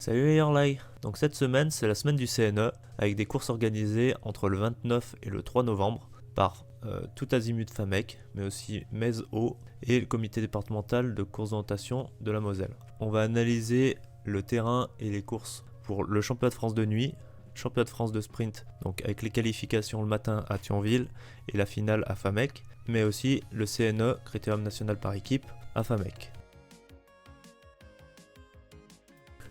Salut les Hurley. Donc cette semaine, c'est la semaine du CNE, avec des courses organisées entre le 29 et le 3 novembre par tout azimut FAMEC, mais aussi MES-Eau et le comité départemental de course d'orientation de la Moselle. On va analyser le terrain et les courses pour le championnat de France de nuit, championnat de France de sprint, donc avec les qualifications le matin à Thionville et la finale à FAMEC, mais aussi le CNE, Critérium national par équipe, à FAMEC.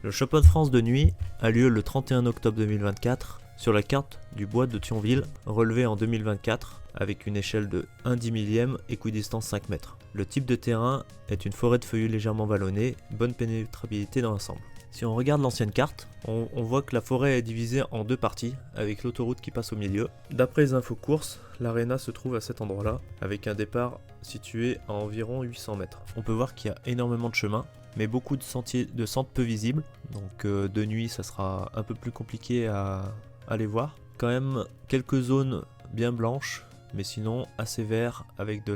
Le championnat de France de nuit a lieu le 31 octobre 2024 sur la carte du bois de Thionville, relevée en 2024 avec une échelle de 1/10 millième, équidistance 5 mètres. Le type de terrain est une forêt de feuillus légèrement vallonnée, bonne pénétrabilité dans l'ensemble. Si on regarde l'ancienne carte, on voit que la forêt est divisée en deux parties, avec l'autoroute qui passe au milieu. D'après les infos courses, l'aréna se trouve à cet endroit-là, avec un départ situé à environ 800 mètres. On peut voir qu'il y a énormément de chemins, mais beaucoup de sentiers de centre peu visibles, donc de nuit ça sera un peu plus compliqué à aller voir. Quand même quelques zones bien blanches, mais sinon assez vert avec de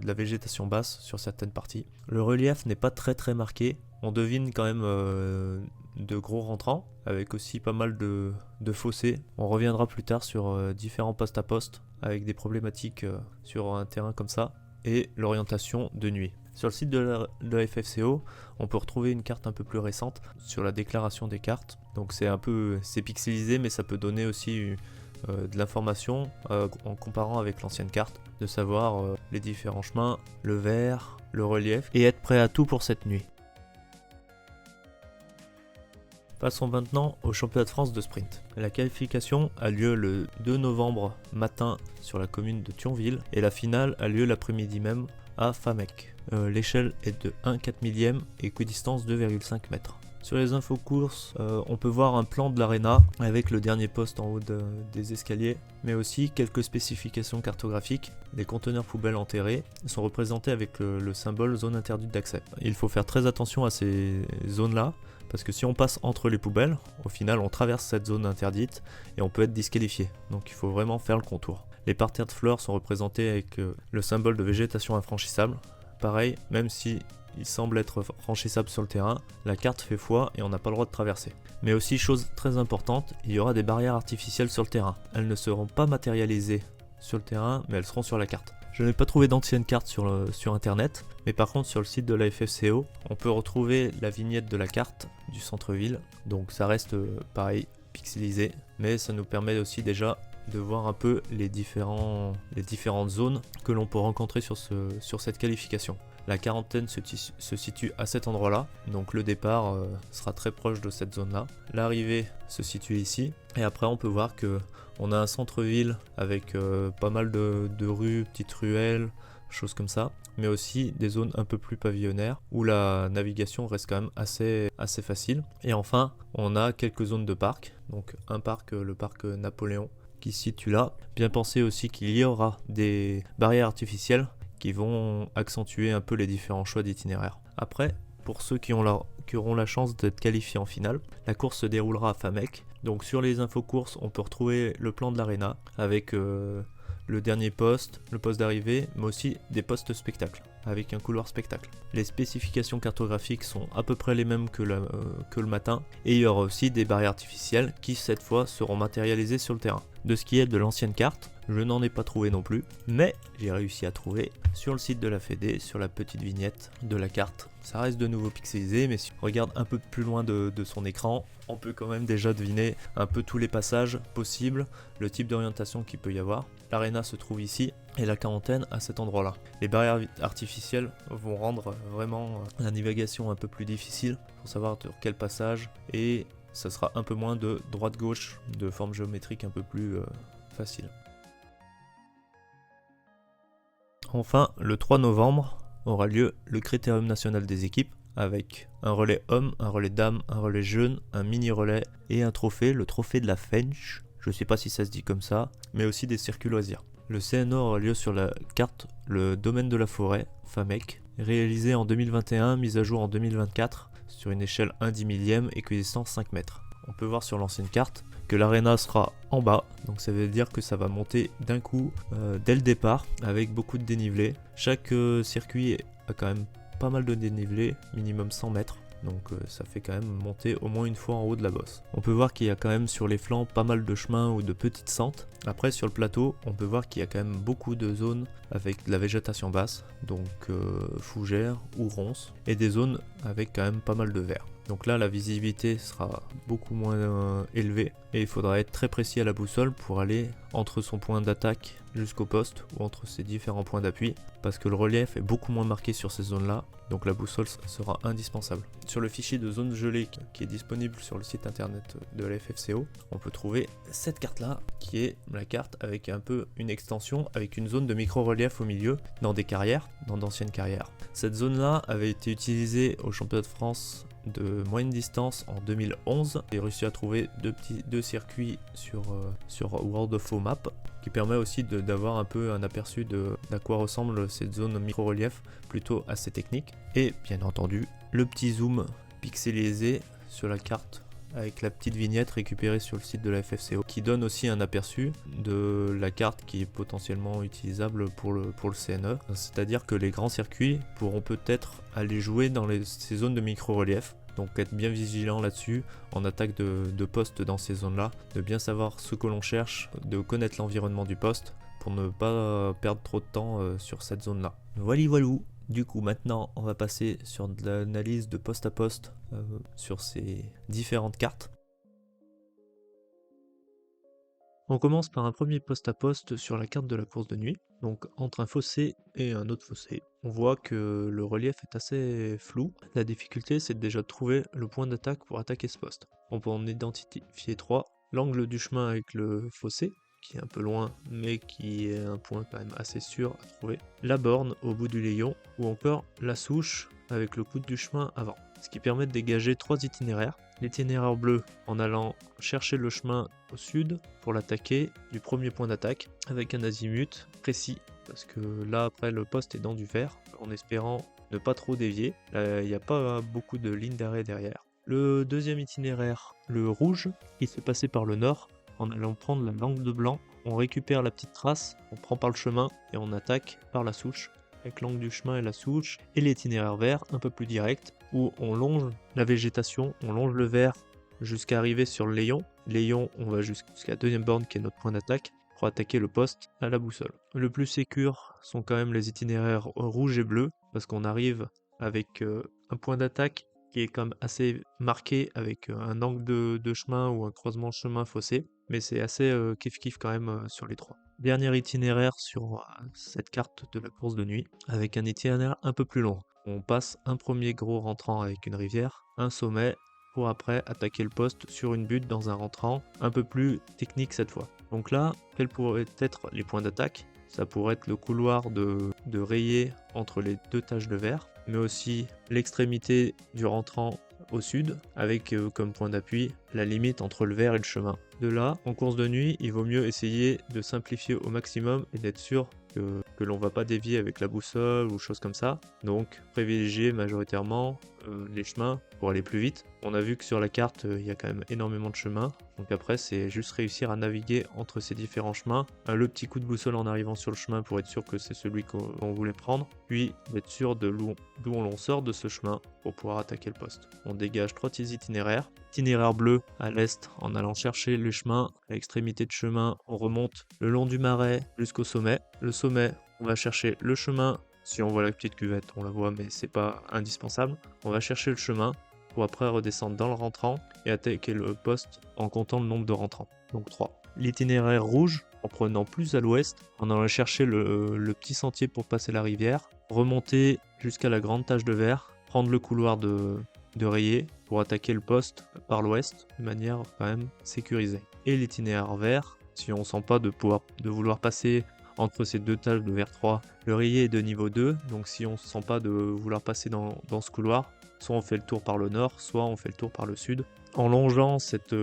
la végétation basse sur certaines parties. Le relief n'est pas très marqué, on devine quand même de gros rentrants, avec aussi pas mal de fossés. On reviendra plus tard sur différents postes à poste, avec des problématiques sur un terrain comme ça, et l'orientation de nuit. Sur le site de la FFCO, on peut retrouver une carte un peu plus récente sur la déclaration des cartes. Donc c'est pixelisé, mais ça peut donner aussi de l'information en comparant avec l'ancienne carte, de savoir les différents chemins, le vert, le relief, et être prêt à tout pour cette nuit. Passons maintenant au championnat de France de sprint. La qualification a lieu le 2 novembre matin sur la commune de Thionville et la finale a lieu l'après-midi même à FAMEC. L'échelle est de 1/4 millième et équidistance 2,5 mètres. Sur les infos courses, on peut voir un plan de l'aréna avec le dernier poste en haut des escaliers, mais aussi quelques spécifications cartographiques. Les conteneurs poubelles enterrés sont représentés avec le symbole zone interdite d'accès. Il faut faire très attention à ces zones-là, parce que si on passe entre les poubelles, au final on traverse cette zone interdite et on peut être disqualifié. Donc il faut vraiment faire le contour. Les parterres de fleurs sont représentés avec le symbole de végétation infranchissable. Pareil, même si il semble être franchissable sur le terrain, la carte fait foi et on n'a pas le droit de traverser. Mais aussi, chose très importante, il y aura des barrières artificielles sur le terrain. Elles ne seront pas matérialisées sur le terrain, mais elles seront sur la carte. Je n'ai pas trouvé d'anciennes cartes sur internet, mais par contre sur le site de la FFCO, on peut retrouver la vignette de la carte du centre-ville. Donc ça reste pareil, pixelisé, mais ça nous permet aussi déjà de voir un peu les différentes zones que l'on peut rencontrer sur cette qualification. La quarantaine se situe à cet endroit-là, donc le départ sera très proche de cette zone-là. L'arrivée se situe ici, et après on peut voir que on a un centre-ville avec pas mal de rues, petites ruelles, choses comme ça, mais aussi des zones un peu plus pavillonnaires où la navigation reste quand même assez facile. Et enfin, on a quelques zones de parc, donc un parc, le parc Napoléon, qui se situe là. Bien penser aussi qu'il y aura des barrières artificielles qui vont accentuer un peu les différents choix d'itinéraire. Après, pour ceux qui auront la chance d'être qualifiés en finale, la course se déroulera à FAMEC. Donc sur les infos courses, on peut retrouver le plan de l'aréna avec le dernier poste, le poste d'arrivée, mais aussi des postes spectacles, avec un couloir spectacle. Les spécifications cartographiques sont à peu près les mêmes que le matin, et il y aura aussi des barrières artificielles qui cette fois seront matérialisées sur le terrain. De ce qui est de l'ancienne carte, je n'en ai pas trouvé non plus, mais j'ai réussi à trouver sur le site de la Fédé, sur la petite vignette de la carte. Ça reste de nouveau pixelisé, mais si on regarde un peu plus loin de son écran, on peut quand même déjà deviner un peu tous les passages possibles, le type d'orientation qu'il peut y avoir. L'aréna se trouve ici et la quarantaine à cet endroit-là. Les barrières artificielles vont rendre vraiment la navigation un peu plus difficile pour savoir sur quel passage, et ça sera un peu moins de droite-gauche, de forme géométrique un peu plus facile. Enfin, le 3 novembre aura lieu le Critérium national des équipes, avec un relais homme, un relais dame, un relais jeune, un mini-relais et un trophée, le trophée de la Fench, je sais pas si ça se dit comme ça, mais aussi des circuits loisirs. Le CNO aura lieu sur la carte le domaine de la forêt, FAMEC, réalisé en 2021, mise à jour en 2024, sur une échelle 1/10 millième, équidistance 5 mètres. On peut voir sur l'ancienne carte que l'aréna sera en bas, donc ça veut dire que ça va monter d'un coup dès le départ avec beaucoup de dénivelé. Chaque circuit a quand même pas mal de dénivelé, minimum 100 mètres. donc ça fait quand même monter au moins une fois en haut de la bosse. On peut voir qu'il y a quand même sur les flancs pas mal de chemins ou de petites sentes. Après sur le plateau, on peut voir qu'il y a quand même beaucoup de zones avec de la végétation basse, donc fougères ou ronces, et des zones avec quand même pas mal de verre. Donc là la visibilité sera beaucoup moins élevée et il faudra être très précis à la boussole pour aller entre son point d'attaque jusqu'au poste ou entre ses différents points d'appui, parce que le relief est beaucoup moins marqué sur ces zones là, donc la boussole sera indispensable. Sur le fichier de zone gelée qui est disponible sur le site internet de la FFCO, on peut trouver cette carte là qui est la carte avec un peu une extension avec une zone de micro-relief au milieu dans des carrières, dans d'anciennes carrières. Cette zone là avait été utilisée au championnat de France de moyenne distance en 2011. J'ai réussi à trouver deux circuits sur World of Map qui permet aussi d'avoir un peu un aperçu d'à quoi ressemble cette zone micro-relief plutôt assez technique. Et bien entendu le petit zoom pixelisé sur la carte avec la petite vignette récupérée sur le site de la FFCO qui donne aussi un aperçu de la carte qui est potentiellement utilisable pour le CNE. C'est-à-dire que les grands circuits pourront peut-être aller jouer dans ces zones de micro-relief. Donc être bien vigilant là-dessus en attaque de poste dans ces zones-là, de bien savoir ce que l'on cherche, de connaître l'environnement du poste pour ne pas perdre trop de temps sur cette zone-là. Voilà, voilou. Du coup maintenant on va passer sur de l'analyse de poste à poste sur ces différentes cartes. On commence par un premier poste à poste sur la carte de la course de nuit, donc entre un fossé et un autre fossé. On voit que le relief est assez flou. La difficulté c'est déjà de trouver le point d'attaque pour attaquer ce poste. On peut en identifier 3, l'angle du chemin avec le fossé, qui est un peu loin mais qui est un point quand même assez sûr à trouver, la borne au bout du layon ou encore la souche avec le coude du chemin avant, ce qui permet de dégager 3 itinéraires. L'itinéraire bleu en allant chercher le chemin au sud pour l'attaquer du premier point d'attaque avec un azimut précis, parce que là après le poste est dans du vert, en espérant ne pas trop dévier. Il n'y a pas beaucoup de lignes d'arrêt derrière. Le deuxième itinéraire, le rouge, il se fait passer par le nord en allant prendre la langue de blanc. On récupère la petite trace, on prend par le chemin et on attaque par la souche avec l'angle du chemin et la souche, et l'itinéraire vert un peu plus direct où on longe la végétation, on longe le vert jusqu'à arriver sur le layon. Layon, on va jusqu'à la deuxième borne qui est notre point d'attaque pour attaquer le poste à la boussole. Le plus sécure sont quand même les itinéraires rouge et bleu, parce qu'on arrive avec un point d'attaque qui est quand même assez marqué avec un angle de chemin ou un croisement chemin-fossé, mais c'est assez kiff-kiff quand même sur les 3. Dernier itinéraire sur cette carte de la course de nuit, avec un itinéraire un peu plus long. On passe un premier gros rentrant avec une rivière, un sommet, pour après attaquer le poste sur une butte dans un rentrant un peu plus technique cette fois. Donc là, quels pourraient être les points d'attaque ? Ça pourrait être le couloir de rayé entre les 2 taches de verre, mais aussi l'extrémité du rentrant au sud, avec comme point d'appui la limite entre le verre et le chemin. De là, en course de nuit, il vaut mieux essayer de simplifier au maximum et d'être sûr que l'on va pas dévier avec la boussole ou choses comme ça. Donc privilégier majoritairement les chemins pour aller plus vite. On a vu que sur la carte il y a quand même énormément de chemins, donc après c'est juste réussir à naviguer entre ces différents chemins. Le petit coup de boussole en arrivant sur le chemin pour être sûr que c'est celui qu'on voulait prendre, puis d'être sûr d'où on sort de ce chemin pour pouvoir attaquer le poste. On dégage 3 petits itinéraires. Itinéraire bleu à l'est en allant chercher le chemin, à l'extrémité de chemin, on remonte le long du marais jusqu'au sommet. Le sommet, on va chercher le chemin. Si on voit la petite cuvette, on la voit, mais c'est pas indispensable. On va chercher le chemin pour après redescendre dans le rentrant et attaquer le poste en comptant le nombre de rentrants, donc 3. L'itinéraire rouge, en prenant plus à l'ouest, en allant chercher le petit sentier pour passer la rivière, remonter jusqu'à la grande tache de verre, prendre le couloir de rayé pour attaquer le poste par l'ouest de manière quand même sécurisée. Et l'itinéraire vert, si on sent pas de vouloir passer entre ces 2 taches de vert 3, le rayé est de niveau 2, donc si on sent pas de vouloir passer dans ce couloir, soit on fait le tour par le nord, soit on fait le tour par le sud, en longeant cette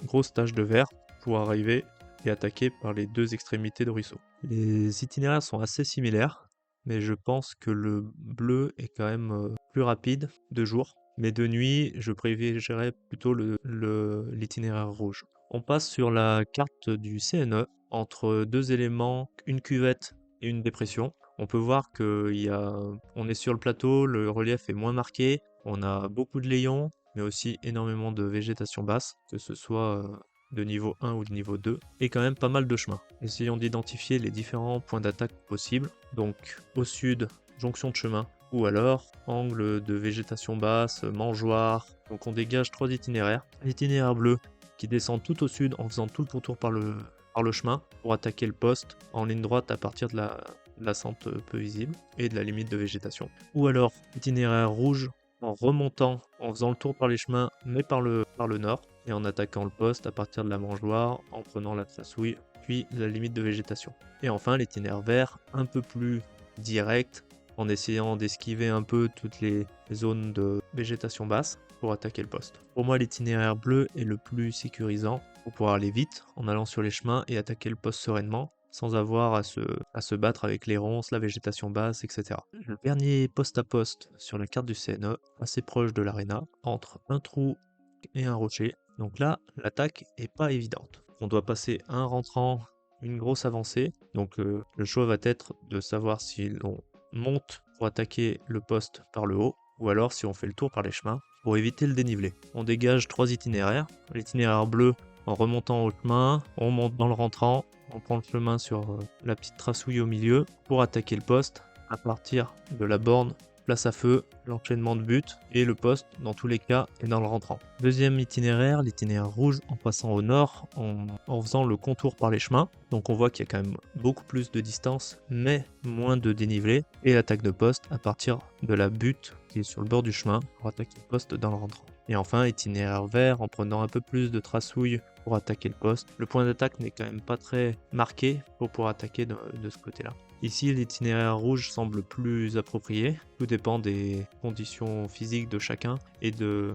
grosse tache de vert pour arriver et attaquer par les 2 extrémités de ruisseau. Les itinéraires sont assez similaires, mais je pense que le bleu est quand même plus rapide de jour, mais de nuit je privilégierais plutôt l'itinéraire rouge. On passe sur la carte du CNE entre 2 éléments, une cuvette et une dépression. On peut voir qu'on est sur le plateau, le relief est moins marqué, On a beaucoup de layons, mais aussi énormément de végétation basse, que ce soit de niveau 1 ou de niveau 2, et quand même pas mal de chemins. Essayons d'identifier les différents points d'attaque possibles. Donc au sud, jonction de chemin, ou alors angle de végétation basse, mangeoire. Donc on dégage 3 itinéraires. L'itinéraire bleu qui descend tout au sud en faisant tout le pourtour par le chemin pour attaquer le poste en ligne droite à partir de la sente peu visible et de la limite de végétation. Ou alors itinéraire rouge en remontant, en faisant le tour par les chemins, mais par le nord, et en attaquant le poste à partir de la mangeoire, en prenant la tracouille, puis la limite de végétation. Et enfin l'itinéraire vert, un peu plus direct, en essayant d'esquiver un peu toutes les zones de végétation basse pour attaquer le poste. Pour moi, l'itinéraire bleu est le plus sécurisant pour pouvoir aller vite en allant sur les chemins et attaquer le poste sereinement, sans avoir à se battre avec les ronces, la végétation basse, etc. Le dernier poste à poste sur la carte du CNE, assez proche de l'aréna, entre un trou et un rocher. Donc là, l'attaque est pas évidente. On doit passer un rentrant, une grosse avancée. Donc le choix va être de savoir si l'on monte pour attaquer le poste par le haut, ou alors si on fait le tour par les chemins pour éviter le dénivelé. On dégage 3 itinéraires. L'itinéraire bleu en remontant au chemin, on monte dans le rentrant, on prend le chemin sur la petite tracouille au milieu pour attaquer le poste à partir de la borne place à feu, l'enchaînement de buts et le poste dans tous les cas est dans le rentrant. Deuxième itinéraire, l'itinéraire rouge en passant au nord, en faisant le contour par les chemins. Donc on voit qu'il y a quand même beaucoup plus de distance mais moins de dénivelé et l'attaque de poste à partir de la butte qui est sur le bord du chemin pour attaquer le poste dans le rentrant. Et enfin, itinéraire vert en prenant un peu plus de tracouille pour attaquer le poste. Le point d'attaque n'est quand même pas très marqué pour pouvoir attaquer de ce côté-là. Ici, l'itinéraire rouge semble plus approprié. Tout dépend des conditions physiques de chacun et de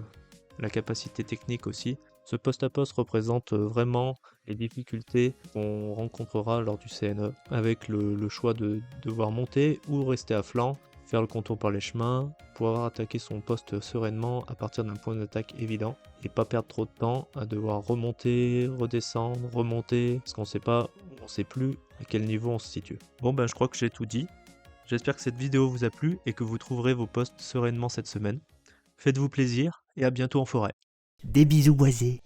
la capacité technique aussi. Ce poste à poste représente vraiment les difficultés qu'on rencontrera lors du CNE, avec le choix de devoir monter ou rester à flanc, faire le contour par les chemins, pouvoir attaquer son poste sereinement à partir d'un point d'attaque évident et pas perdre trop de temps à devoir remonter, redescendre, remonter, parce qu'on sait plus à quel niveau on se situe. Bon ben je crois que j'ai tout dit. J'espère que cette vidéo vous a plu et que vous trouverez vos postes sereinement cette semaine. Faites-vous plaisir et à bientôt en forêt. Des bisous boisés.